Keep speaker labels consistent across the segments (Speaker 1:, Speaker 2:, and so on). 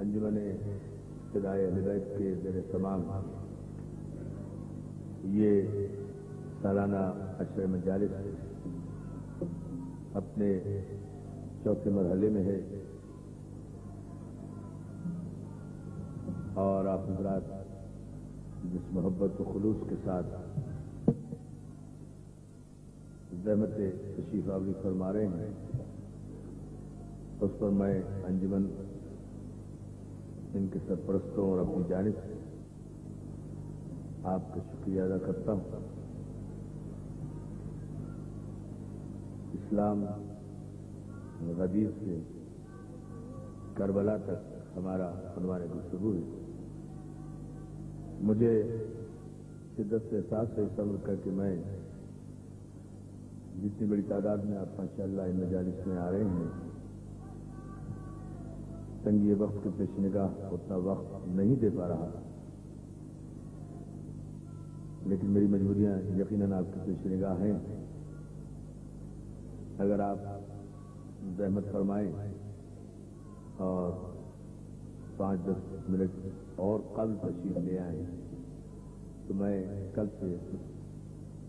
Speaker 1: انجمن ابتدائی اہل بیت کے زیر تمام یہ سالانہ عشر مجالس اپنے چوتھے مرحلے میں ہے اور آپ حضرات جس محبت و خلوص کے ساتھ زحمت تشریف آوری فرما رہے ہیں اس پر میں انجمن ان کے سرپرستوں اور اپنی جانب سے آپ کا شکریہ ادا کرتا ہوں۔ اسلام غدیر سے کربلا تک ہمارا عنوان گفتگو ہے۔ مجھے شدت سے احساس ہے اس عمر کا کہ میں جتنی بڑی تعداد میں آپ ماشاءاللہ ان مجالس میں آ رہے ہیں، تنگی وقت کے پیش نگاہ اتنا وقت نہیں دے پا رہا، لیکن میری مجبوریاں یقیناً آپ کے پیش نگاہ ہیں۔ اگر آپ زحمت فرمائیں اور 5-10 منٹ اور قبل تشریف لے آئیں تو میں کل سے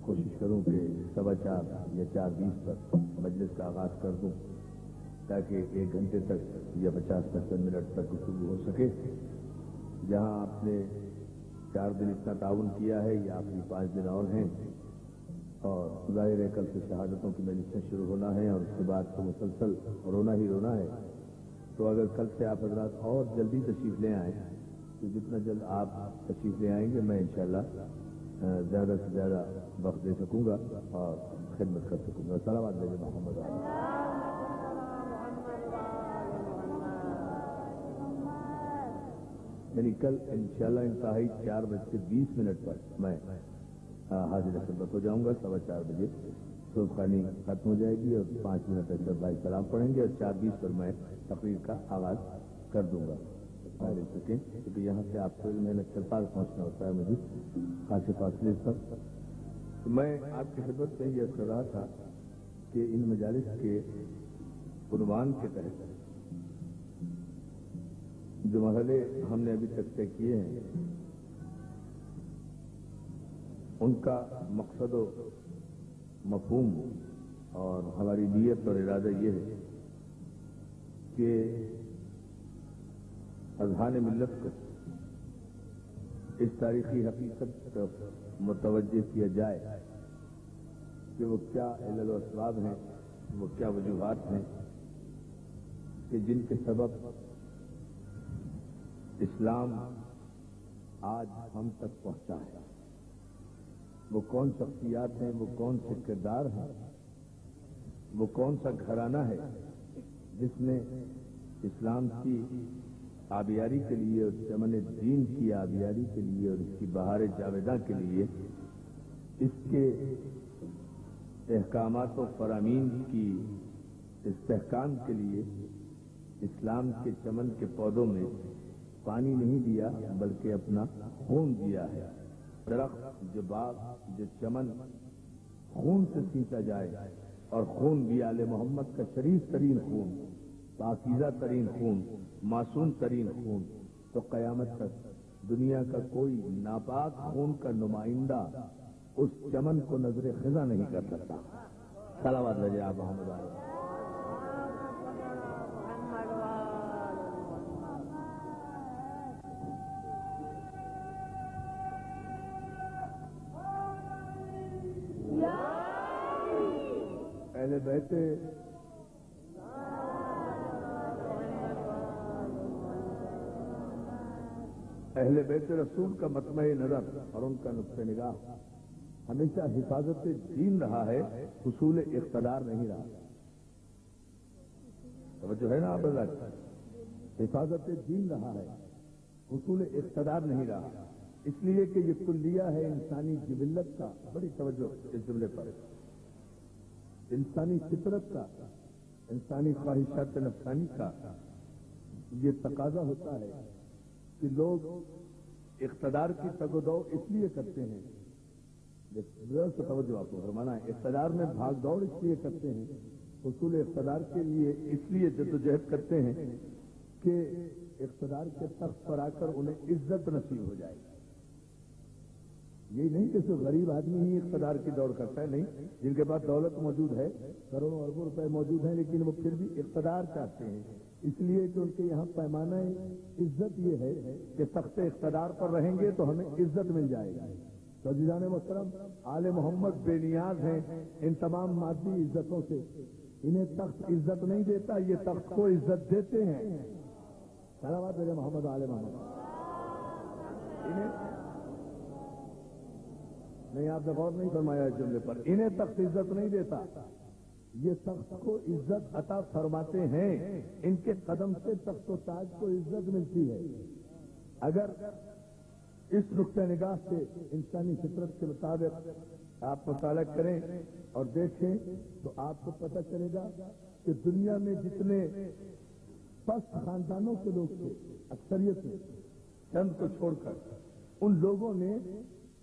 Speaker 1: کوشش کروں کہ 4:15 یا 4:20 پر مجلس کا آغاز کر دوں تاکہ 1 گھنٹے تک یا 50-55 منٹ تک گفتگو ہو سکے۔ جہاں آپ نے 4 دن اتنا تعاون کیا ہے یا آپ نے 5 دن اور ہیں، اور ظاہر ہے کل سے شہادتوں کی مجلسیں شروع ہونا ہے اور اس کے بعد تو مسلسل رونا ہی رونا ہے۔ تو اگر کل سے آپ حضرات اور جلدی تشریف لے آئیں تو جتنا جلد آپ تشریف لے آئیں گے میں انشاءاللہ زیادہ سے زیادہ وقت دے سکوں گا اور خدمت کر سکوں گا۔ صلوات علی محمد۔ یعنی کل انشاءاللہ انتہائی 4:20 پر میں حاضر خدمت ہو جاؤں گا۔ 4:15 بجے صبح خانی ختم ہو جائے گی اور 5 منٹ تک سب بھائی سلام پڑھیں گے اور 4:20 پر میں تقریر کا آغاز کر دوں گا۔ لے سکیں کیونکہ یہاں سے آپ کو محنت کے پاس پہنچنا ہوتا ہے مجھے خاصے فاصلے پر۔ تو میں آپ کی خدمت سے یہ کر رہا تھا کہ ان مجالس کے عنوان کے تحت جو مرحلے ہم نے ابھی تک طے کیے ہیں ان کا مقصد و مفہوم اور ہماری نیت اور ارادہ یہ ہے کہ اذہان ملت کو اس تاریخی حقیقت پر متوجہ کیا جائے کہ وہ کیا علل و اسباب ہیں، وہ کیا وجوہات ہیں کہ جن کے سبب اسلام آج ہم تک پہنچا ہے۔ وہ کون شخصیات ہیں، وہ کون سے کردار ہیں، وہ کون سا گھرانہ ہے جس نے اسلام کی آبیاری کے لیے اور چمن دین کی آبیاری کے لیے اور اس کی بہار جاویداں کے لیے اس کے احکامات و فرامین کی استحکام کے لیے اسلام کے چمن کے پودوں میں پانی نہیں دیا بلکہ اپنا خون دیا ہے۔ درخت جو باغ جو چمن خون سے سینچا جائے اور خون بھی آل محمد کا شریف ترین خون، پاکیزہ ترین خون، معصوم ترین خون، تو قیامت تک دنیا کا کوئی ناپاک خون کا نمائندہ اس چمن کو نظر خزاں نہیں کر سکتا۔ صلوات علی محمد۔ اہل بیت اہل بیت رسول کا مطمع نظر اور ان کا نقطہ نگاہ ہمیشہ حفاظت دین رہا ہے، حصول اقتدار نہیں رہا۔ توجہ ہے نا آپ حضرات؟ حفاظت دین رہا ہے، حصول اقتدار نہیں رہا، اس لیے کہ یہ کلیہ ہے انسانی جبلت کا۔ بڑی توجہ اس جملے پر، انسانی فطرت کا، انسانی خواہشات نفسانی کا یہ تقاضا ہوتا ہے کہ لوگ اقتدار کی تگ و دو اس لیے کرتے ہیں، توجہ آپ کو فرمانا ہے، اقتدار میں بھاگ دوڑ اس لیے کرتے ہیں، حصول اقتدار کے لیے اس لیے جدوجہد کرتے ہیں کہ اقتدار کے تخت پر آ کر انہیں عزت نصیب ہو جائے گی. یہی نہیں کہ صرف غریب آدمی ہی اقتدار کی دوڑ کرتا ہے، نہیں، جن کے پاس دولت موجود ہے، کروڑوں اربوں روپے موجود ہیں، لیکن وہ پھر بھی اقتدار چاہتے ہیں. اس لیے کہ ان کے یہاں پیمانہ عزت یہ ہے کہ تخت اقتدار پر رہیں گے تو ہمیں عزت مل جائے گی. تو عزیزان محترم، آل محمد بے نیاز ہیں ان تمام مادی عزتوں سے. انہیں تخت عزت نہیں دیتا، یہ تخت کو عزت دیتے ہیں. صلوات میرے محمد آل محمد. انہیں نہیں، آپ نے غور نہیں فرمایا اس جملے پر. انہیں تخت عزت نہیں دیتا، یہ تخت کو عزت عطا فرماتے ہیں. ان کے قدم سے تخت و تاج کو عزت ملتی ہے. اگر اس نقطہ نگاہ سے انسانی فطرت کے مطابق آپ مطالعہ کریں اور دیکھیں تو آپ کو پتہ چلے گا کہ دنیا میں جتنے پست خاندانوں کے لوگ تھے، اکثریت میں چند کو چھوڑ کر، ان لوگوں نے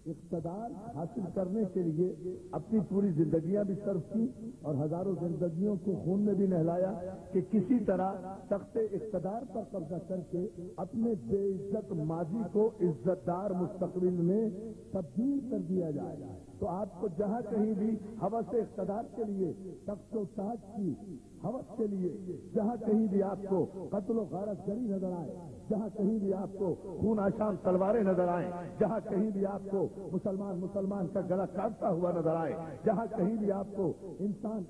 Speaker 1: اقتدار حاصل کرنے کے لیے اپنی پوری زندگیاں بھی صرف کی اور ہزاروں زندگیوں کو خون میں بھی نہلایا کہ کسی طرح تخت اقتدار پر قبضہ کر کے اپنے بے عزت ماضی کو عزت دار مستقبل میں تبدیل کر دیا جائے. تو آپ کو جہاں کہیں بھی ہوس اقتدار کے لیے، تخت و تاج کی ہوس کے لیے، جہاں کہیں بھی آپ کو قتل و غارت گری نظر آئے، جہاں کہیں بھی آپ کو خون آشام تلواریں نظر آئیں، جہاں کہیں بھی آپ کو مسلمان کا گلا کاٹتا ہوا نظر آئے، جہاں کہیں بھی آپ کو انسان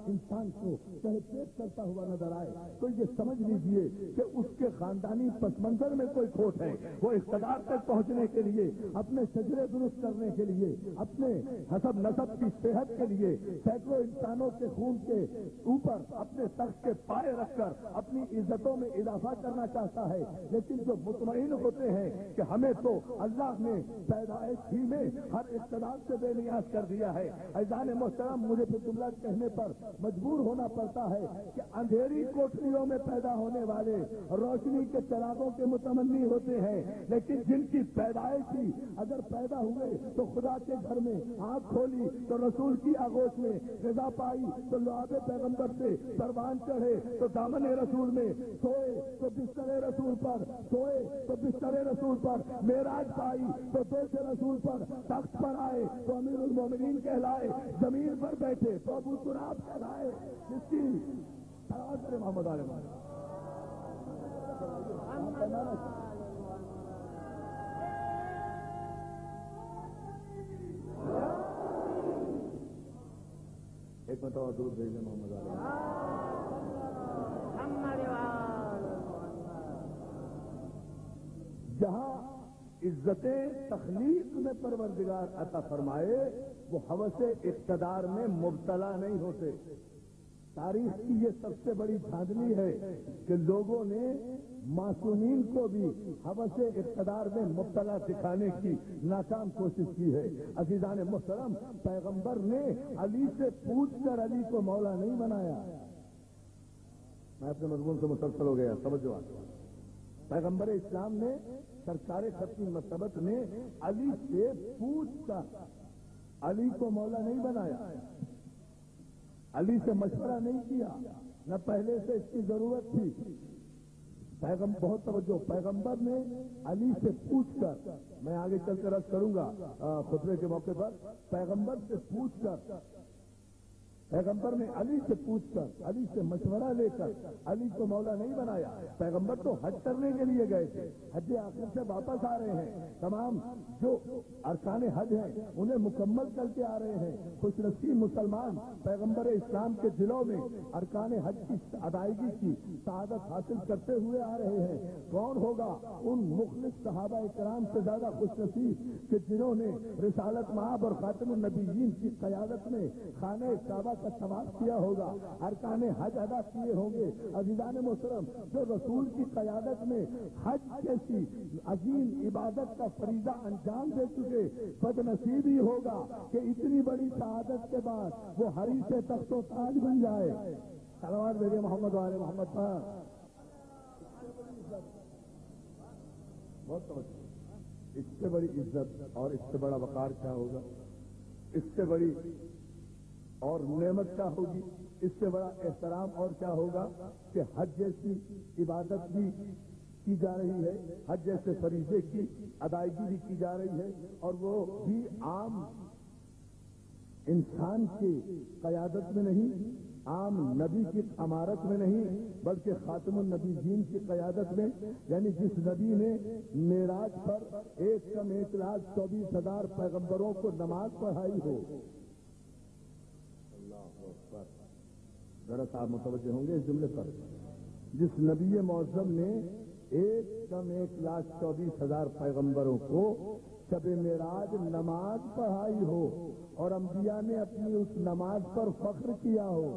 Speaker 1: کو تہ پیٹ کرتا ہوا نظر آئے، تو یہ سمجھ لیجئے کہ اس کے خاندانی پس منظر میں کوئی کھوٹ ہے. وہ اقتدار تک پہنچنے کے لیے، اپنے شجرے درست کرنے کے لیے، اپنے حسب نسب کی صحت کے لیے سینکڑوں انسانوں کے خون کے اوپر اپنے تخت کے پائے رکھ کر اپنی عزتوں میں اضافہ کرنا چاہتا ہے. لیکن جو مطمئن ہوتے ہیں کہ ہمیں تو اللہ نے پیدائش ہی میں ہر اقتدار سے بے نیاز کر دیا ہے. عزیزان محترم، مجھے پھر جملہ کہنے پر مجبور ہونا پڑتا ہے کہ اندھیری کوٹریوں میں پیدا ہونے والے روشنی کے چراغوں کے متمنی ہوتے ہیں، لیکن جن کی پیدائش ہی اگر پیدا ہوئے تو خدا کے گھر میں آنکھ کھولی تو رسول کی آغوش میں رضا پائی تو لعاب پیغمبر سے پروان چڑھے تو دامن رسول میں سوئے تو بستر رسول پر سوئے تو بستر رسول پر معراج پائی تو دوش رسول پر تخت پر آئے تو امیر المومنین کہلائے، زمین پر بیٹھے تو ابو تراب کہلائے. جس کی محمد علیہ ایک مرتبہ درود بھیجیں محمد علیہ. جہاں عزتیں تخلیق میں پروردگار عطا فرمائے، وہ ہوس اقتدار میں مبتلا نہیں ہوتے. تاریخ کی یہ سب سے بڑی دھاندلی ہے کہ لوگوں نے معصومین کو بھی ہوس اقتدار میں مبتلا دکھانے کی ناکام کوشش کی ہے. عزیزان محترم، پیغمبر نے علی سے پوچھ کر علی کو مولا نہیں بنایا. میں اپنے مضمون سے مسلسل ہو گیا، سمجھو. پیغمبر اسلام نے، سرکار ختم مرتبت نے علی سے پوچھ کر علی کو مولا نہیں بنایا، علی سے مشورہ نہیں کیا، نہ پہلے سے اس کی ضرورت تھی. بہت توجہ، پیغمبر نے علی سے پوچھ کر، میں آگے چل کر عرض کروں گا خطبے کے موقع پر، پیغمبر سے پوچھ کر، پیغمبر نے علی سے پوچھ کر، علی سے مشورہ لے کر علی کو مولا نہیں بنایا. پیغمبر تو حج کرنے کے لیے گئے تھے، حج آخر سے واپس آ رہے ہیں، تمام جو ارکان حج ہیں انہیں مکمل کر کے آ رہے ہیں. خوش نصیب مسلمان پیغمبر اسلام کے دلوں میں ارکان حج کی ادائیگی کی سعادت حاصل کرتے ہوئے آ رہے ہیں. کون ہوگا ان مخلص صحابہ کرام سے زیادہ خوش نصیب کہ جنہوں نے رسالت مآب اور خاتم النبیین کی قیادت میں خانہ کعبہ کا طواف کیا ہوگا، ارکان حج ادا کیے ہوں گے. عزیزان محترم، جو رسول کی قیادت میں حج جیسی عظیم عبادت کا فریضہ انجام دے چکے، بد نصیب ہی ہوگا کہ اتنی بڑی سعادت کے بعد وہ ہری سے تخت و تاج بن جائے. صلوات بھیجے محمد والے محمد پر. بہت اس سے بڑی عزت اور اس سے بڑا وقار کیا ہوگا، اس سے بڑی اور نعمت کیا ہوگی، اس سے بڑا احترام اور کیا ہوگا کہ حج جیسی عبادت بھی کی جا رہی ہے، حج جیسے فریضے کی ادائیگی بھی کی جا رہی ہے، اور وہ بھی عام انسان کی قیادت میں نہیں، عام نبی کی امارت میں نہیں، بلکہ خاتم النبیین کی قیادت میں، یعنی جس نبی نے معراج پر 1,24,000 پیغمبروں کو نماز پڑھائی ہو۔ اللہ اکبر، ذرا صاحب متوجہ ہوں گے اس جملے پر، جس نبی معظم نے 1,24,000 پیغمبروں کو شب معراج نماز پڑھائی ہو، اور انبیاء نے اپنی اس نماز پر فخر کیا ہو،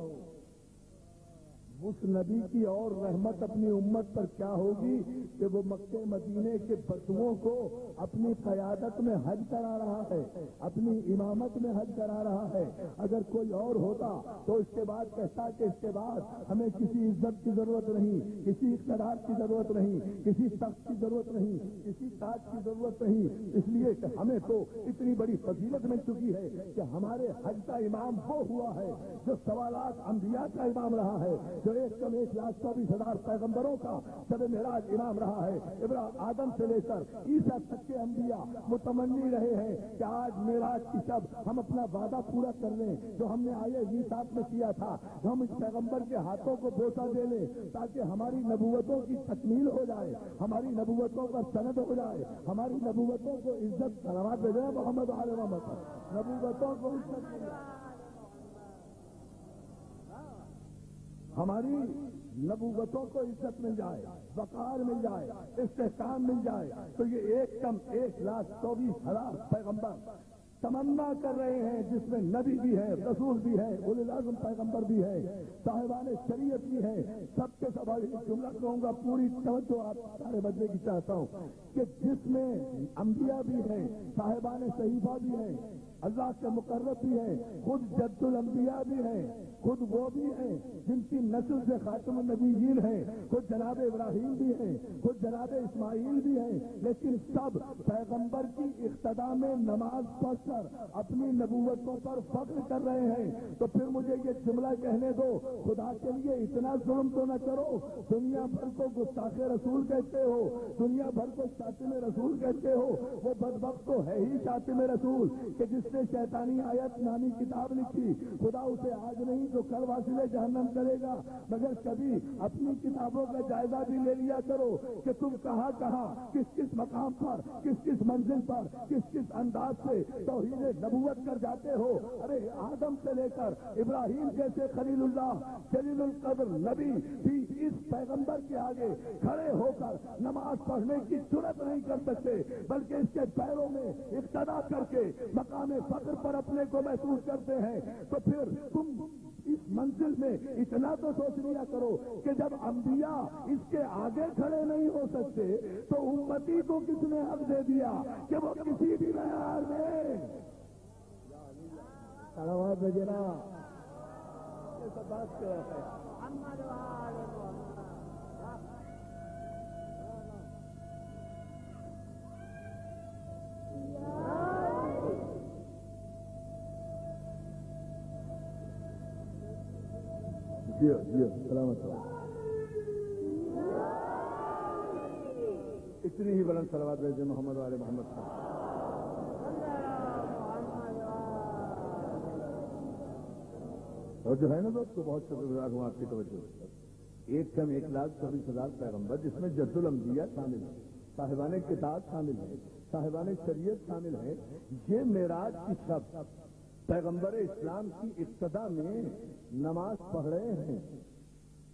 Speaker 1: اس نبی کی اور رحمت اپنی امت پر کیا ہوگی کہ وہ مکے مدینے کے بدوؤں کو اپنی قیادت میں حج کرا رہا ہے، اپنی امامت میں حج کرا رہا ہے۔ اگر کوئی اور ہوتا تو اس کے بعد کہتا کہ اس کے بعد ہمیں کسی عزت کی ضرورت نہیں، کسی اقتدار کی ضرورت نہیں، کسی تخت کی ضرورت نہیں، کسی تاج کی ضرورت نہیں، اس لیے کہ ہمیں تو اتنی بڑی فضیلت مل چکی ہے کہ ہمارے حج کا امام وہ ہوا ہے جو سوالات انبیاء کا امام رہا ہے، جو 1,24,000 پیغمبروں کا شب معراج امام رہا ہے۔ آدم سے لے کر عیسیٰ تک کے انبیاء متمنی رہے ہیں کہ آج معراج کی شب ہم اپنا وعدہ پورا کر لیں جو ہم نے آئے میثاق میں کیا تھا، ہم اس پیغمبر کے ہاتھوں کو بوسہ دے لیں تاکہ ہماری نبوتوں کی تکمیل ہو جائے، ہماری نبوتوں کا سند ہو جائے، ہماری نبوتوں کو عزت سلامت دے جائے محمد علیہ محمد، نبوتوں کو عزت دے جائے، ہماری نبوتوں کو عزت مل جائے، وقار مل جائے، استحکام مل جائے، تو یہ 1,24,000 پیغمبر تمنا کر رہے ہیں، جس میں نبی بھی ہے، رسول بھی ہے، اولو العزم پیغمبر بھی ہے، صاحبان شریعت بھی ہے، سب کے سب جملہ کہوں گا، پوری توجہ آپ سارے بدلے کی چاہتا ہوں کہ جس میں انبیاء بھی ہیں، صاحبان صحیفہ بھی ہیں، اللہ کے مقرب بھی ہیں، خود جد الانبیاء بھی ہیں، خود وہ بھی ہیں جن کی نسل سے خاتم النبیین ہیں، خود جناب ابراہیم بھی ہیں، خود جناب اسماعیل بھی ہیں، لیکن سب پیغمبر کی اقتدا میں نماز پڑھ کر اپنی نبوتوں پر فخر کر رہے ہیں۔ تو پھر مجھے یہ جملہ کہنے دو، خدا کے لیے اتنا ظلم تو نہ کرو، دنیا بھر کو گستاخ رسول کہتے ہو، دنیا بھر کو شاتم رسول کہتے ہو، وہ بدبخت تو ہے ہی شاتم رسول کہ جس نے شیطانی آیت نامی کتاب لکھی، خدا اسے آج نہیں جو کل واصل جہنم کرے گا، مگر کبھی اپنی کتابوں کا جائزہ بھی لے لیا کرو کہ تم کہاں کہاں کس کس مقام پر کس کس منزل پر کس کس انداز سے توحید نبوت کر جاتے ہو۔ ارے آدم سے لے کر ابراہیم جیسے خلیل اللہ جلیل القدر نبی بھی اس پیغمبر کے آگے کھڑے ہو کر نماز پڑھنے کی جرات نہیں کر سکتے، بلکہ اس کے پیروں میں اقتدا کر کے مقام فخر پر اپنے کو محسوس کرتے ہیں۔ تو پھر تم اس منزل میں اتنا تو سوچ لیا کرو کہ جب انبیاء اس کے آگے کھڑے نہیں ہو سکتے تو امتی کو کس نے حق دے دیا کہ وہ کسی بھی معیار میں سلوات بھیجنا، یہ سب بات کیا ہے۔ جی سلامت، اتنی ہی بلند صلوات بھیجے محمد والے محمد صاحب۔ اور جو ہے نا دوست تو بہت شکر گزار ہوں آپ کی توجہ۔ 1,24,000 پیغمبر جس میں جد الانبیاء شامل ہیں، صاحبان کتاب شامل ہیں، صاحبان شریعت شامل ہیں، یہ معراج کی شب پیغمبر اسلام کی ابتدا میں نماز پڑھ رہے ہیں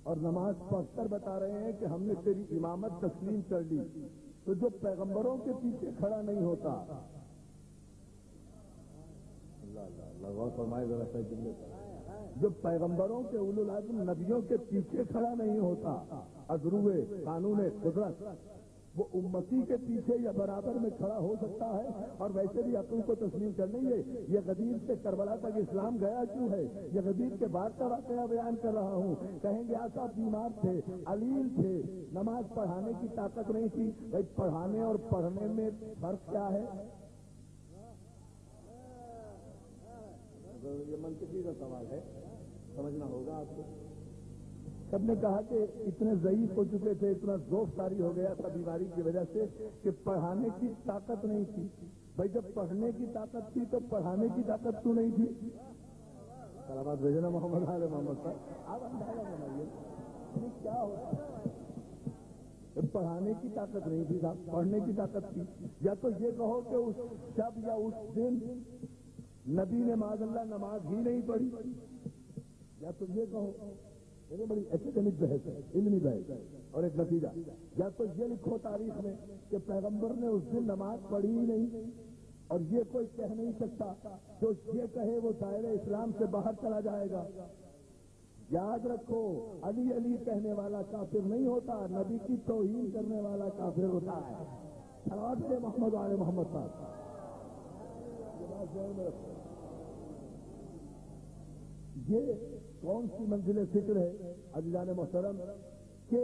Speaker 1: اور نماز پڑھ کر بتا رہے ہیں کہ ہم نے تیری امامت تسلیم کر لی۔ تو جو پیغمبروں کے پیچھے کھڑا نہیں ہوتا، اللہ غور فرمائے ذرا سا جملے پر، جو پیغمبروں کے اولو العزم نبیوں کے پیچھے کھڑا نہیں ہوتا ازروے قانون قدرت، وہ امتی کے پیچھے یا برابر میں کھڑا ہو سکتا ہے۔ اور ویسے بھی عقل کو تسلیم کر لیں گے، یہ غدیر سے کربلا تک اسلام گیا کیوں ہے؟ یہ غدیر کے بعد کا واقعہ بیان کر رہا ہوں۔ کہیں گے آقا بیمار تھے، علیل تھے، نماز پڑھانے کی طاقت نہیں تھی۔ بھائی پڑھانے اور پڑھنے میں فرق کیا ہے؟ یہ منطقی کا سوال ہے، سمجھنا ہوگا آپ کو۔
Speaker 2: سب نے کہا کہ اتنے ضعیف ہو چکے تھے، اتنا ذوف طاری ہو گیا تھا بیماری کی وجہ سے کہ پڑھانے کی طاقت نہیں تھی۔ بھائی جب پڑھنے کی طاقت تھی تو پڑھانے کی طاقت کیوں نہیں تھی؟ سلامات بھیجنا محمد علیہ محمد صاحب، آپ اندازہ بنائیے یہ کیا ہوتا ہے؟ پڑھانے کی طاقت نہیں تھی صاحب، پڑھنے کی طاقت تھی۔ یا تو یہ کہو کہ اس شب یا اس دن نبی نے معاذ اللہ نماز ہی نہیں پڑھی، یا تو یہ کہو، یہ بڑی ایکیڈمک بحث ہے، علمی بحث ہے، اور ایک نتیجہ، یا تو یہ لکھو تاریخ میں کہ پیغمبر نے اس دن نماز پڑھی ہی نہیں، اور یہ کوئی کہہ نہیں سکتا، جو یہ کہے وہ دائرہ اسلام سے باہر چلا جائے گا۔ یاد رکھو، علی علی کہنے والا کافر نہیں ہوتا، نبی کی توہین کرنے والا کافر ہوتا ہے۔ صلوات محمد علیہ محمد صاحب، یہ بات ذہن میں رکھو۔ یہ کون سی منزل فکر ہے عزیزان محترم کہ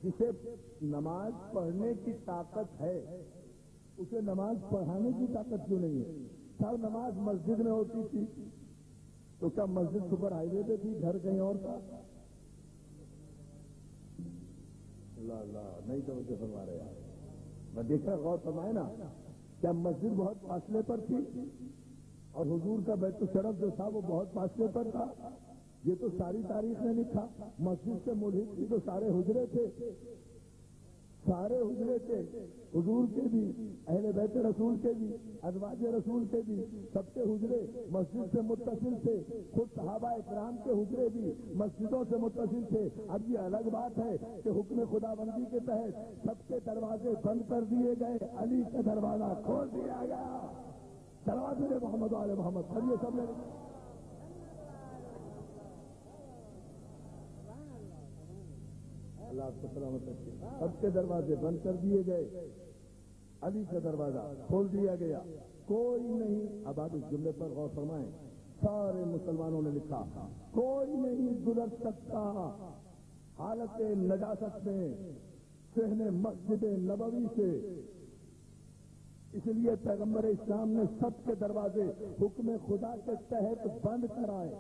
Speaker 2: جسے نماز پڑھنے کی طاقت ہے اسے نماز پڑھانے کی طاقت کیوں نہیں ہے؟ سب نماز مسجد میں ہوتی تھی تو کیا مسجد سپر ہائی وے پہ تھی، گھر کہیں اور تھا؟ اللہ اللہ نہیں توجہ فرما رہے آپ، میں دیکھ رہا غور فرمائے نا، کیا مسجد بہت فاصلے پر تھی اور حضور کا بیت الشرف جو تھا وہ بہت فاصلے پر تھا؟ یہ تو ساری تاریخ نے لکھا۔ مسجد سے ملحق تھی تو سارے حجرے تھے، سارے حجرے تھے، حضور کے بھی، اہل بیت رسول کے بھی، ازواج رسول کے بھی، سب کے حجرے مسجد سے متصل تھے۔ خود صحابہ اکرام کے حجرے بھی مسجدوں سے متصل تھے۔ اب یہ الگ بات ہے کہ حکم خدا بندی کے تحت سب کے دروازے بند کر دیے گئے، علی کا دروازہ کھول دیا گیا۔ دروازے محمد علیہ محمد، سب یہ سب نے اللہ کو سلامت رکھے، سب کے دروازے بند کر دیے گئے، علی کا دروازہ کھول دیا گیا۔ کوئی نہیں، اب آپ اس جملے پر غور فرمائیں، سارے مسلمانوں نے لکھا، کوئی نہیں گزر سکتا حالت نجاست میں صحن مسجد نبوی سے، اس لیے پیغمبر اسلام نے سب کے دروازے حکم خدا کے تحت بند کرائے،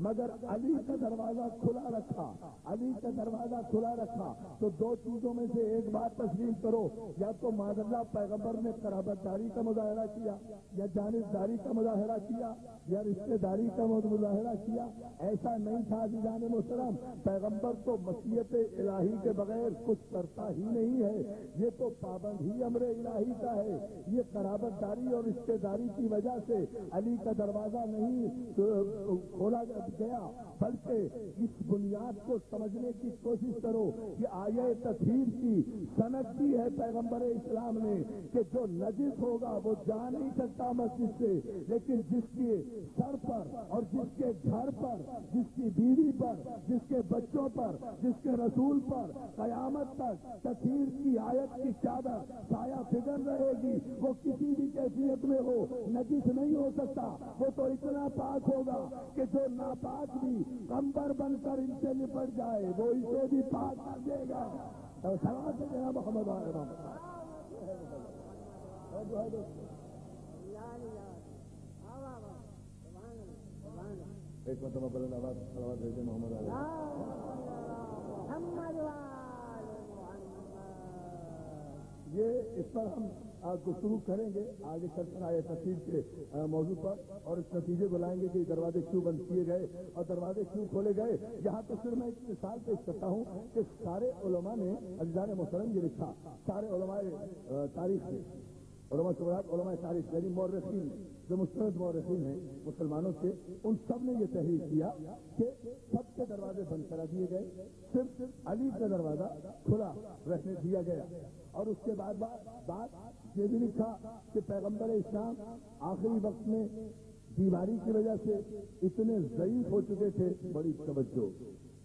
Speaker 2: مگر علی کا دروازہ کھلا رکھا، علی کا دروازہ کھلا رکھا۔ تو دو چیزوں میں سے ایک بات تسلیم کرو، یا تو معاذ اللہ پیغمبر نے قرابت داری کا مظاہرہ کیا، یا جانبداری کا مظاہرہ کیا، یا رشتے داری کا مظاہرہ کیا۔ ایسا نہیں تھا عزیزان محترم، پیغمبر تو مشیت الہی کے بغیر کچھ کرتا ہی نہیں ہے، یہ تو پابند ہی امر الہی کا ہے۔ یہ قرابت داری اور رشتے داری کی وجہ سے علی کا دروازہ نہیں کھولا گیا، بلکہ اس بنیاد کو سمجھنے کی کوشش کرو کہ آیہ تطہیر کی سند دی ہے پیغمبر اسلام نے کہ جو نجس ہوگا وہ جا نہیں سکتا مسجد سے، لیکن جس کے سر پر اور جس کے گھر پر، جس کی بیوی پر، جس کے بچوں پر، جس کے رسول پر قیامت تک تطہیر کی آیت کی چادر سایہ فکر رہے گی، وہ کسی بھی کیفیت میں ہو نجس نہیں ہو سکتا۔ وہ تو اتنا پاک ہوگا کہ جو ناپاک بھی کمبر بن کر ان سے نپٹ جائے وہ اسے بھی پاک کر دے گا۔ سلام سے جناب محمد علیہ ایک مرتبہ بلند آواز صلوات بھیجے محمد علیہ۔ یہ اس پر ہم گفتگو کریں گے آگے چل کر آئے تفصیل کے موضوع پر، اور اس نتیجے کو لائیں گے کہ دروازے کیوں بند کیے گئے اور دروازے کیوں کھولے گئے۔ یہاں تو صرف میں ایک مثال پیش کرتا ہوں کہ سارے علماء نے عزیزان محترم یہ لکھا، سارے علماء تاریخ میں، علماء شعراء، علماء تاریخ یعنی مورخین جو مستند مورخین ہیں مسلمانوں کے، ان سب نے یہ تحریر کیا کہ سب کے دروازے بند کرا دیے گئے، صرف علی کا دروازہ کھلا رہنے دیا گیا۔ اور اس کے بعد بات یہ بھی لکھا کہ پیغمبر اسلام آخری وقت میں بیماری کی وجہ سے اتنے ضعیف ہو چکے تھے، بڑی توجہ،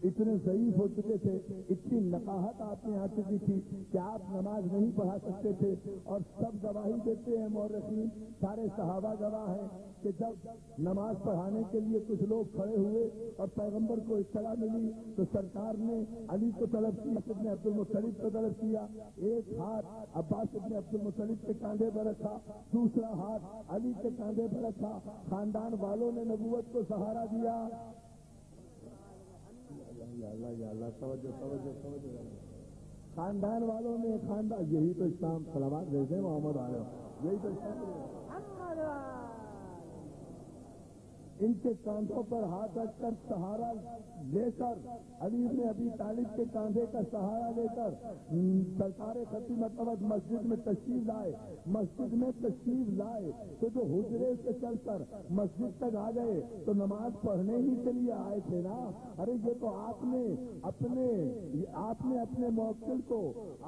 Speaker 2: اتنے ضعیف ہو چکے تھے، اتنی نقاہت آپ میں آ چکی تھی کہ آپ نماز نہیں پڑھا سکتے تھے۔ اور سب گواہی دیتے ہیں مورخین، سارے صحابہ گواہ ہیں کہ جب نماز پڑھانے کے لیے کچھ لوگ کھڑے ہوئے اور پیغمبر کو اطلاع ملی تو سرکار نے علی کو طلب کیا، ابن عبد المطلب کو طلب کیا، ایک ہاتھ عباس ابن عبد المطلب کے کاندھے پر رکھا، دوسرا ہاتھ علی کے کاندھے پر رکھا، خاندان والوں نے نبوت کو سہارا دیا۔ یا اللہ توجہ توجہ توجہ. خاندان والوں نے خاندان یہی تو اسلام سلامات بھیجتے ہیں محمد عالم یہی تو اسلام. ان کے کاندھوں پر ہاتھ رکھ کر سہارا لے کر علی ابن ابی طالب کے کاندھے کا سہارا لے کر سرکار خطی مرتبہ مسجد میں تشریف لائے. مسجد میں تشریف لائے تو جو حجرے سے چل کر مسجد تک آ گئے تو نماز پڑھنے ہی کے لیے آئے تھے نا. ارے یہ تو آپ نے اپنے موکل کو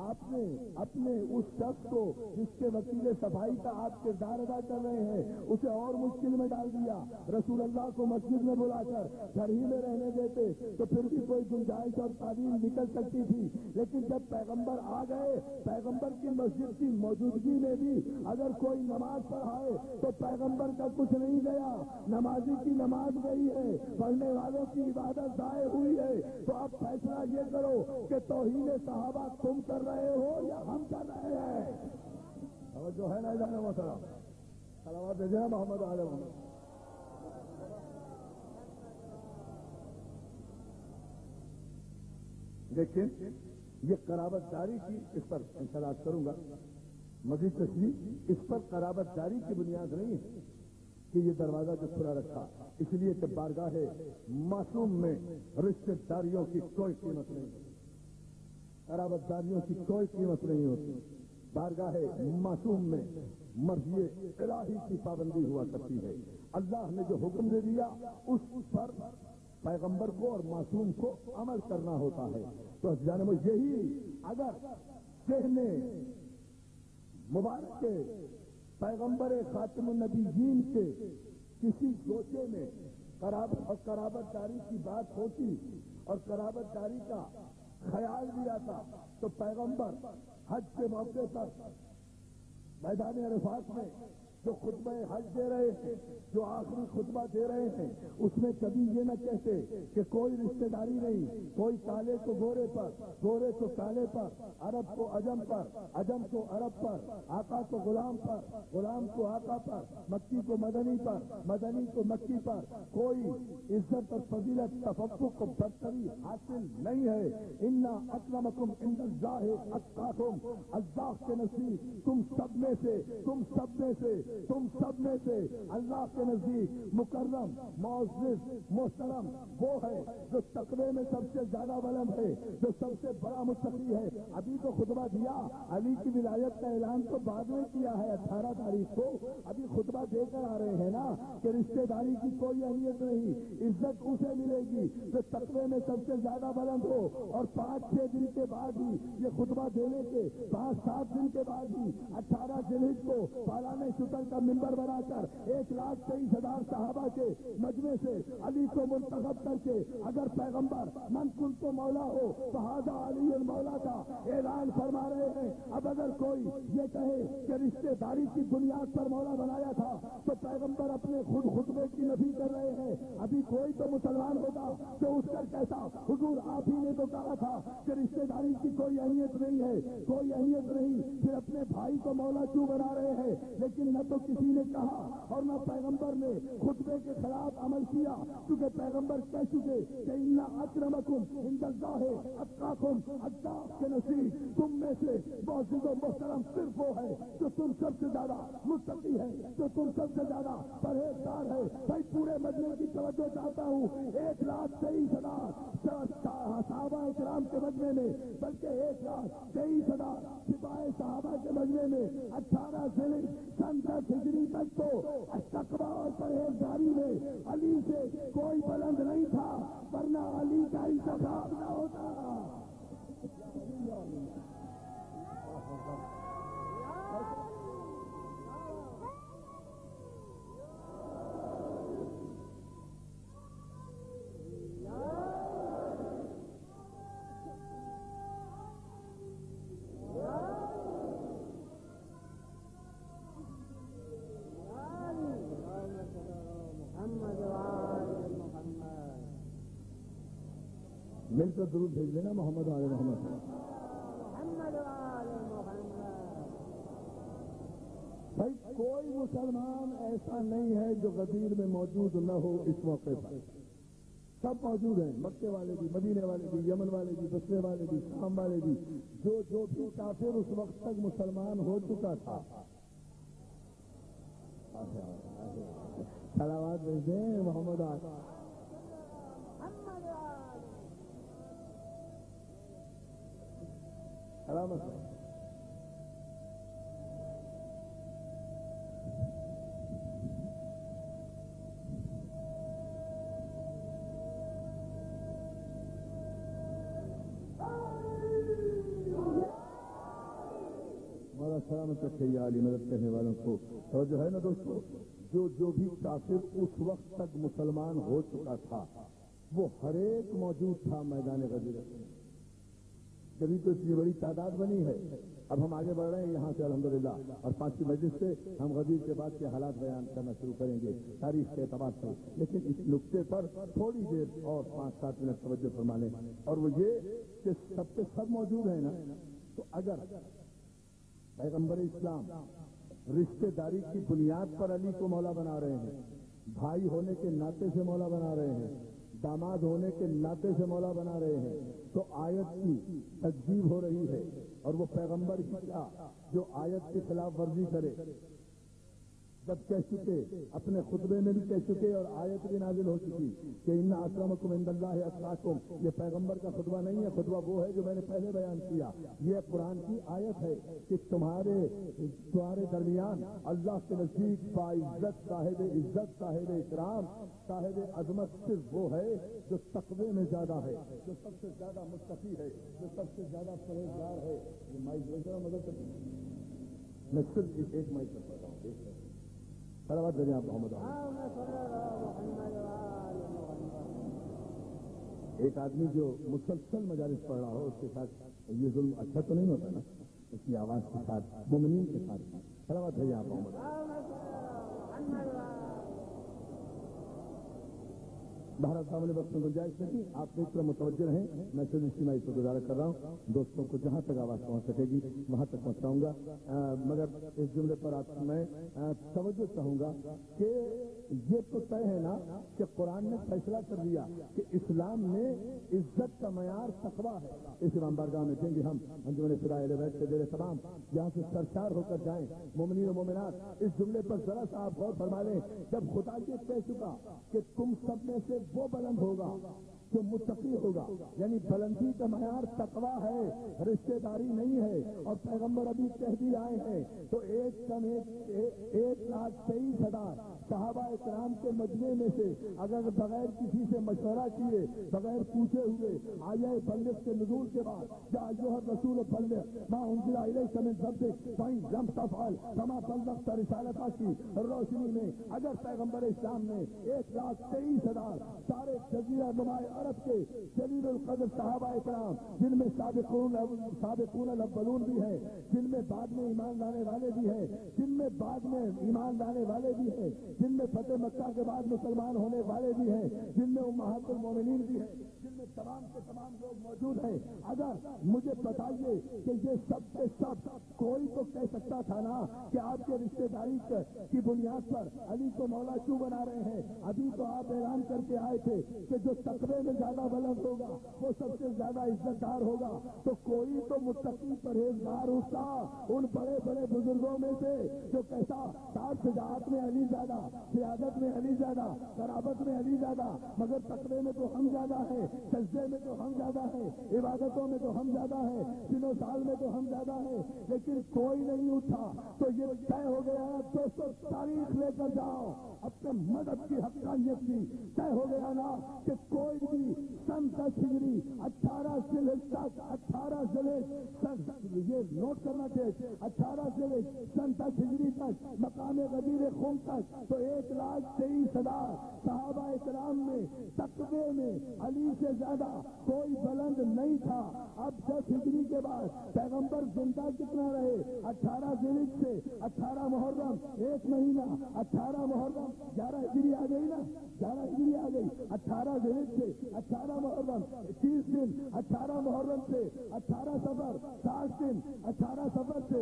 Speaker 2: آپ نے اپنے اس شخص کو جس کے وکیل صفائی کا آپ کردار ادا کر رہے ہیں اسے اور مشکل میں ڈال دیا. رسول اللہ کو مسجد میں بلا کر گھر ہی میں رہنے دیتے تو پھر بھی کوئی گنجائش اور تعلیم نکل سکتی تھی. لیکن جب پیغمبر آ گئے پیغمبر کی مسجد کی موجودگی میں بھی اگر کوئی نماز پڑھائے تو پیغمبر کا کچھ نہیں گیا. نمازی کی نماز گئی ہے, پڑھنے والوں کی عبادت ضائع ہوئی ہے. تو اب فیصلہ یہ کرو کہ توہین صحابہ تم کر رہے ہو یا ہم کر رہے ہیں. اور جو ہے نا جانا مسئلہ صلوات بھیجے محمد عالم. لیکن یہ قرابت داری کی اس پر انشاءاللہ کروں گا مزید تشریح. اس پر قرابت داری کی بنیاد نہیں ہے کہ یہ دروازہ جو کھلا رکھا اس لیے کہ بارگاہ معصوم میں رشتے داریوں کی کوئی قیمت نہیں ہوتی. قرابت داریوں کی کوئی قیمت نہیں ہوتی. بارگاہ معصوم میں مرضی الہی کی پابندی ہوا کرتی ہے. اللہ نے جو حکم دے دیا اس پر پیغمبر کو اور معصوم کو عمل کرنا ہوتا ہے. تو جانب یہی اگر کہنے مبارک کے پیغمبر خاتم النبیین کے کسی گوشے میں قرابت داری کی بات ہوتی اور قرابت داری کا خیال بھی آتا تو پیغمبر حج کے موقع پر میدان عرفات میں جو خطبہ حج دے رہے ہیں جو آخری خطبہ دے رہے ہیں اس میں کبھی یہ نہ کہتے کہ کوئی رشتہ داری نہیں, کوئی کالے کو گورے پر, گورے کو کالے پر, عرب کو عجم پر, عجم کو عرب پر, آقا کو غلام پر, غلام کو آقا پر, مکی کو مدنی پر, مدنی کو مکی پر. کوئی عزت اور فضیلت تفقق کو برتری حاصل نہیں ہے. انا اکرمکم عند اللہ اتقاکم, اللہ کے نزدیک تم سب میں سے اللہ کے نزدیک مکرم معزز محترم وہ ہے جو تقوی میں سب سے زیادہ بلند ہے, جو سب سے بڑا متقی ہے. ابھی تو خطبہ دیا, علی کی ولایت کا اعلان تو بعد میں کیا ہے 18 تاریخ کو. ابھی خطبہ دے کر آ رہے ہیں نا کہ رشتے داری کی کوئی اہمیت نہیں, عزت اسے ملے گی جو تقوی میں سب سے زیادہ بلند ہو. اور 5-6 دن کے بعد ہی یہ خطبہ دینے کے 5-7 دن کے بعد ہی 18 ذوالحجہ کو پالانے شتر کا ممبر بنا کر 1,23,000 صحابہ کے مجمع سے علی کو منتخب کر کے اگر پیغمبر من کن تو مولا ہو تو ہذا علی المولا کا اعلان فرما رہے ہیں. اب اگر کوئی یہ کہے کہ رشتے داری کی بنیاد پر مولا بنایا تھا تو پیغمبر اپنے خود خطبے کی نفی کر رہے ہیں. ابھی کوئی تو مسلمان ہوگا جو اس کا کہتا حضور آپ ہی نے تو کہا تھا کہ رشتے داری کی کوئی اہمیت نہیں ہے, کوئی اہمیت نہیں, پھر اپنے بھائی کو مولا کیوں بنا رہے ہیں. لیکن نہ تو کسی نے کہا اور نہ پیغمبر نے خطبے کے خلاف عمل کیا, کیونکہ پیغمبر کہہ چکے کہ انا اکرمکم عند اللہ اتقاکم. اللہ کے نزدیک تم میں سے معزز و محترم صرف وہ ہے جو تم سب سے زیادہ متقی ہے, جو تم سب سے زیادہ پرہیزگار ہے. بھائی پورے مجمع کی توجہ چاہتا ہوں. 1,23,000 صحابہ کرام کے مجمع میں, بلکہ 1,23,000 سپاہی صحابہ کے مجمع میں 18 ذوالحجہ سن 10 ہجری تک تو تقویٰ اور پرہیزگاری میں علی سے کوئی بلند نہیں تھا, ورنہ علی کا انتخاب نہ ہوتا. مل کر درود بھیج دینا محمد آل محمد. بھائی کوئی مسلمان ایسا نہیں ہے جو غدیر میں موجود نہ ہو اس موقع پر. سب موجود ہیں، مکے والے بھی، مدینے والے بھی، یمن والے بھی، بصرے والے بھی، شام والے بھی، جو بھی کافر اس وقت تک مسلمان ہو چکا تھا. سلامات بھیجتے ہیں محمد سلامت. ہمارا سلامت رکھے یا علی مدد کرنے والوں کو. اور جو ہے نا دوستو، جو بھی کافر اس وقت تک مسلمان ہو چکا تھا وہ ہر ایک موجود تھا میدان غدیر میں. جبھی تو اتنی بڑی تعداد بنی ہے. اب ہم آگے بڑھ رہے ہیں یہاں سے الحمدللہ، اور 5 مجلس سے ہم غدیر کے بعد کے حالات بیان کرنا شروع کریں گے تاریخ کے اعتبار سے. لیکن اس نقطے پر تھوڑی دیر اور 5-7 منٹ توجہ فرما لیں، اور وہ یہ کہ سب کے سب موجود ہیں نا. تو اگر پیغمبر اسلام رشتے داری کی بنیاد پر علی کو مولا بنا رہے ہیں، بھائی ہونے کے ناطے سے مولا بنا رہے ہیں، داماد ہونے کے ناطے سے مولا بنا رہے ہیں، تو آیت کی تکذیب ہو رہی ہے. اور وہ پیغمبر کی کیا جو آیت کی خلاف ورزی کرے، جب کہہ چکے اپنے خطبے میں بھی کہہ چکے اور آیت بھی نازل ہو چکی کہ ان اکرمکم عند اللہ اتقاکم. یہ پیغمبر کا خطبہ نہیں ہے، خطبہ وہ ہے جو میں نے پہلے بیان کیا. یہ قرآن کی آیت ہے کہ تمہارے درمیان اللہ کے نزدیک باعزت صاحب عزت، صاحب اکرام، صاحب عظمت صرف وہ ہے جو تقوی میں زیادہ ہے، جو سب سے زیادہ متقی ہے، جو سب سے زیادہ پرہیزگار ہے. یہ مائک مدد کرتی میں صرف ایک مائک کر پاتا ہوں. سلامات بھیجیں آپ محمد. ایک آدمی جو مسلسل مجالس پڑھ رہا ہو اس کے ساتھ یہ ظلم اچھا تو نہیں ہوتا نا، اس کی آواز کے ساتھ مومنین کے ساتھ. سلامات بھیجیں آپ محمد. بھارت صاحب نے وقت میں گنجائش نہیں، آپ ایک طرح متوجہ رہیں. میں صرف اجتماعی پر گزارا کر رہا ہوں، دوستوں کو جہاں تک آواز پہنچ سکے گی وہاں تک پہنچاؤں گا. مگر اس جملے پر آپ میں توجہ چاہوں گا کہ یہ تو طے ہے نا کہ قرآن نے فیصلہ کر دیا کہ اسلام میں عزت کا معیار تقویٰ ہے. اس امام بارگاہ میں دیں گے ہم انجمن فدائے اہل بیت کے دیر تمام یہاں سے سرشار ہو کر جائیں مومنین و مومنات. اس جملے پر ذرا سا آپ غور فرما لیں. جب خدا یہ کہہ چکا کہ تم سب میں سے وہ بلند ہوگا جو متقی ہوگا، یعنی بلندی کا معیار تقویٰ ہے، رشتے داری نہیں ہے. اور پیغمبر ابھی کہہ بھی آئے ہیں تو 1,23,000 صحابہ اکرام کے مجمع میں سے اگر بغیر کسی سے مشورہ کیے، بغیر پوچھے ہوئے آیہ بلغ کے نزول کے بعد یا ایھا الرسول بلغ ما انزل الیک من ربک فإن لم تفعل فما بلغت رسالتہ کی روشنی میں اگر پیغمبر اسلام نے 1,23,000 سارے جزیرہ نمائے عرب کے جلیل القدر صحابہ اکرام، جن میں سابقون الاولون بھی ہیں، جن میں بعد میں ایمان لانے والے بھی ہیں، جن میں بعد میں ایمان لانے والے بھی ہیں، جن میں فتح مکہ کے بعد مسلمان ہونے والے بھی ہیں، جن میں امہات المومنین بھی ہیں، جن میں تمام کے تمام لوگ موجود ہیں. اگر مجھے بتائیے کہ یہ سب کے سب کوئی تو کہہ سکتا تھا نا کہ آپ کے رشتے داری کی بنیاد پر علی کو مولا کیوں بنا رہے ہیں؟ ابھی تو آپ اعلان کر کے آئے تھے کہ جو تقوی میں زیادہ بلند ہوگا وہ سب سے زیادہ عزت دار ہوگا. تو کوئی تو متقی پرہیزگار ہوتا ان بڑے بڑے بزرگوں میں سے جو کہتا ساتھ شجاعت میں علی زیادہ، سیادت میں علی زیادہ، قرابت میں علی زیادہ، مگر تقوی میں تو ہم زیادہ ہیں، سجدے میں تو ہم زیادہ ہیں، عبادتوں میں تو ہم زیادہ ہیں، دنوں سال میں تو ہم زیادہ ہیں. لیکن کوئی نہیں اٹھا. تو یہ طے ہو گیا. دوستوں تاریخ لے کر جاؤ اپنے مدد کی حقانیت کی. طے ہو گیا نا کہ کوئی بھی سن 10 ہجری 18 یہ نوٹ کرنا چاہیے 18 سے سن 10 ہجری تک مقام غدیر خم تک تو 1,23,000 صحابہ اکرام میں تقوی میں علی سے زیادہ کوئی بلند نہیں تھا. اب 10 ہجری کے بعد پیغمبر زندہ کتنا رہے؟ 18 ذوالحجہ سے 18 محرم ایک مہینہ، 18 محرم 11 ہجری آ گئی نا، 11 ہجری آ گئی، 18 ذوالحجہ سے 18 محرم 30 دن، 18 محرم سے 18 صفر 60 دن، 18 صفر سے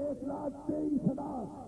Speaker 2: 1,23,000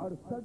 Speaker 2: 68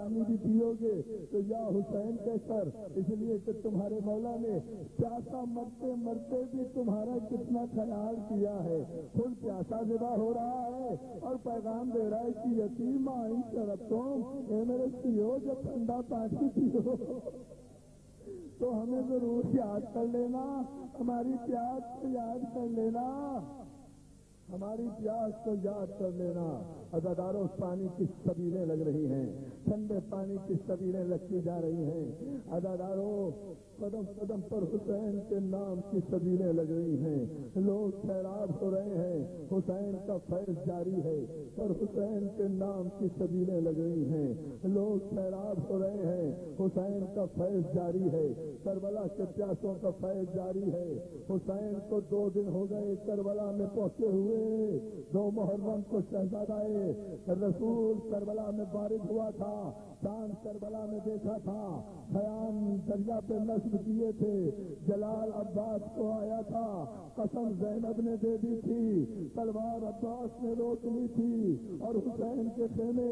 Speaker 2: پانی بھی پیوگے تو یا حسین کہہ کر، اس لیے کہ تمہارے مولا نے پیاسا مرتے مرتے بھی تمہارا کتنا خیال کیا ہے، خود پیاسا ذبح ہو رہا ہے اور پیغام دے رہا ہے کہ یتیم آئیں طرف تم اے میرے پیو جب ٹھنڈا پانی پیو تو ہمیں ضرور یاد کر لینا، ہماری پیاس کو یاد کر لینا، ہماری پیاس کو یاد کر لینا۔ عزاداروں، پانی کی سبیلیں لگ رہی ہیں، ٹھنڈے پانی کی سبیلیں لگتی جا رہی ہیں۔ عزاداروں، قدم قدم پر حسین کے نام کی سبیلیں لگ رہی ہیں، لوگ سیراب ہو رہے ہیں، حسین کا فیض جاری ہے، پر حسین کے نام کی سبیلیں لگ رہی ہیں، لوگ سیراب ہو رہے ہیں، حسین کا فیض جاری ہے، کربلا کے پیاسوں کا فیض جاری ہے۔ حسین کو 2 دن ہو گئے کربلا میں پہنچے ہوئے، 2 محرم کو شہزادہ رسول کربلا میں بارش ہوا تھا، چاند کربلا میں دیکھا تھا، خیام دریا پہ نصب کیے تھے، جلال عباس کو آیا تھا، قسم زینب نے دے دی تھی، تلوار عباس نے روک لی تھی، اور حسین کے خیمے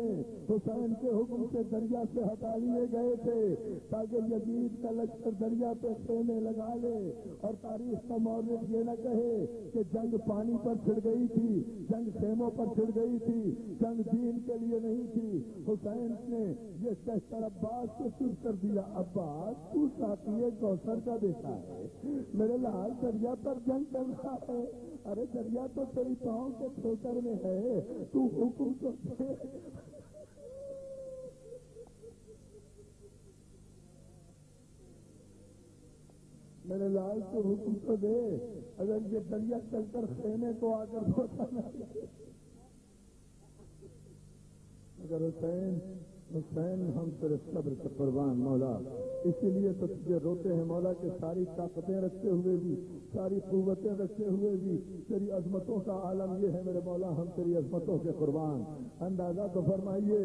Speaker 2: حسین کے حکم سے دریا سے ہٹا لیے گئے تھے تاکہ یزید کا لشکر دریا پہ خیمے لگا لے اور تاریخ کا مورخ یہ نہ کہے کہ جنگ پانی پر چھڑ گئی تھی، جنگ خیموں پر چھڑ گئی تھی، جنگ دین کے لیے نہیں تھی۔ حسین نے یہ کہہ کر عباس کو چپ کر دیا، عباس تو ساتھی کوثر کا بیٹا ہے، میرے لال دریا پر جنگ کر رہا ہے، ارے دریا تو تیری پاؤں کے ٹھوکر میں ہے، تو حکم تو دے۔ میرے لال کو حکم تو دے، اگر یہ دریا چل کر خیمے کو آ کر دھوکا نہ دے۔ اگر حسین ہم تیرے صبر کے قربان مولا، اسی لیے تو تجھے روتے ہیں مولا کہ ساری طاقتیں رکھتے ہوئے بھی، ساری قوتیں رکھتے ہوئے بھی تیری عظمتوں کا عالم یہ ہے میرے مولا، ہم تیری عظمتوں کے قربان۔ اندازہ تو فرمائیے،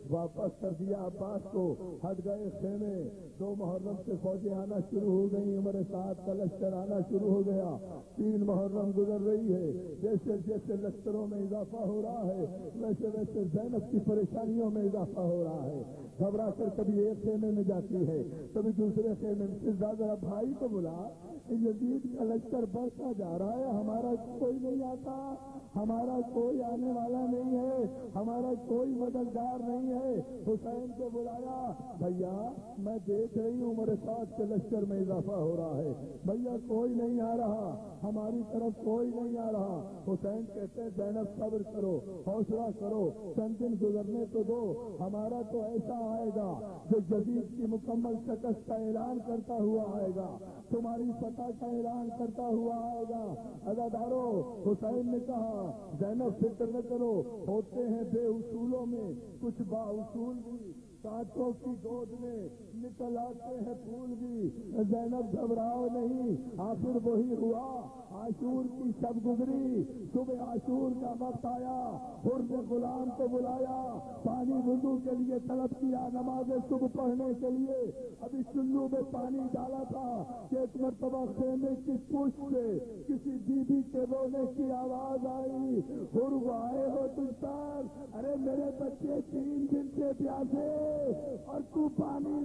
Speaker 2: واپس کر دیا عباس کو، ہٹ گئے خیمے، 2 محرم سے فوجیں آنا شروع ہو گئی، عمر سعد کا لشکر آنا شروع ہو گیا، 3 محرم گزر رہی ہے، جیسے جیسے لشکروں میں اضافہ ہو رہا ہے ویسے ویسے زینب کی پریشانیوں میں اضافہ ہو رہا ہے، گھبرا کر کبھی ایک خیمے میں جاتی ہے کبھی دوسرے خیمے میں، ذرا بھائی کو بلا، یزید کا لشکر بڑھتا جا رہا ہے، ہمارا کوئی نہیں آتا، ہمارا کوئی آنے والا نہیں ہے، ہمارا کوئی مددگار نہیں ہے۔ حسین کو بلایا، بھیا میں دیکھ رہی ہوں عمر سعد کے لشکر میں اضافہ ہو رہا ہے، بھیا کوئی نہیں آ رہا، ہماری طرف کوئی نہیں آ رہا۔ حسین کہتے ہیں زینب صبر کرو، حوصلہ کرو، چند دن گزرنے تو دو، ہمارا تو ایسا آئے گا جو یزید کی مکمل شکست کا اعلان کرتا ہوا آئے گا، تمہاری فتح کا اعلان کرتا ہوا آئے گا۔ عزادارو، حسین نے کہا زینب فکر نہ کرو، ہوتے ہیں بے اصولوں میں کچھ با اصول بھی، کانٹوں کی گود میں نکل آتے ہیں پھول بھی، زینب گھبراؤ نہیں، آخر وہی ہوا، عاشور کی شب گزری، صبح عاشور کا وقت آیا، حر نے غلام کو بلایا، پانی وضو کے لیے طلب کیا، نماز صبح پڑھنے کے لیے، ابھی چلو میں پانی ڈالا تھا کہ ایک مرتبہ خیمے کی پشت سے کسی بیوی کے رونے کی آواز آئی، حر آئے ہو تم پر، ارے میرے بچے 3 دن سے پیاسے اور تو پانی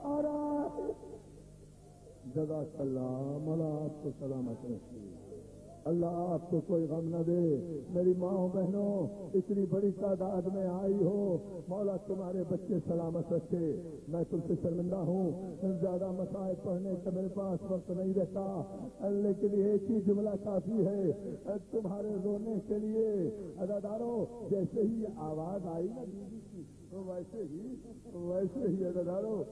Speaker 2: آ رہا ہے۔ جزاک اللہ، مولا آپ کو سلامت رکھے، اللہ آپ کو کوئی غم نہ دے۔ میری ماں بہنوں، اتنی بڑی تعداد میں آئی ہو، مولا تمہارے بچے سلامت رکھے۔ میں تم سے شرمندہ ہوں، زیادہ مسائل پڑھنے کا میرے پاس وقت نہیں رہتا، لیکن ایک ہی جملہ کافی ہے تمہارے رونے کے لیے۔ عزادارو، جیسے ہی آواز آئی نا بیوی کی، ویسے ہی عزادارو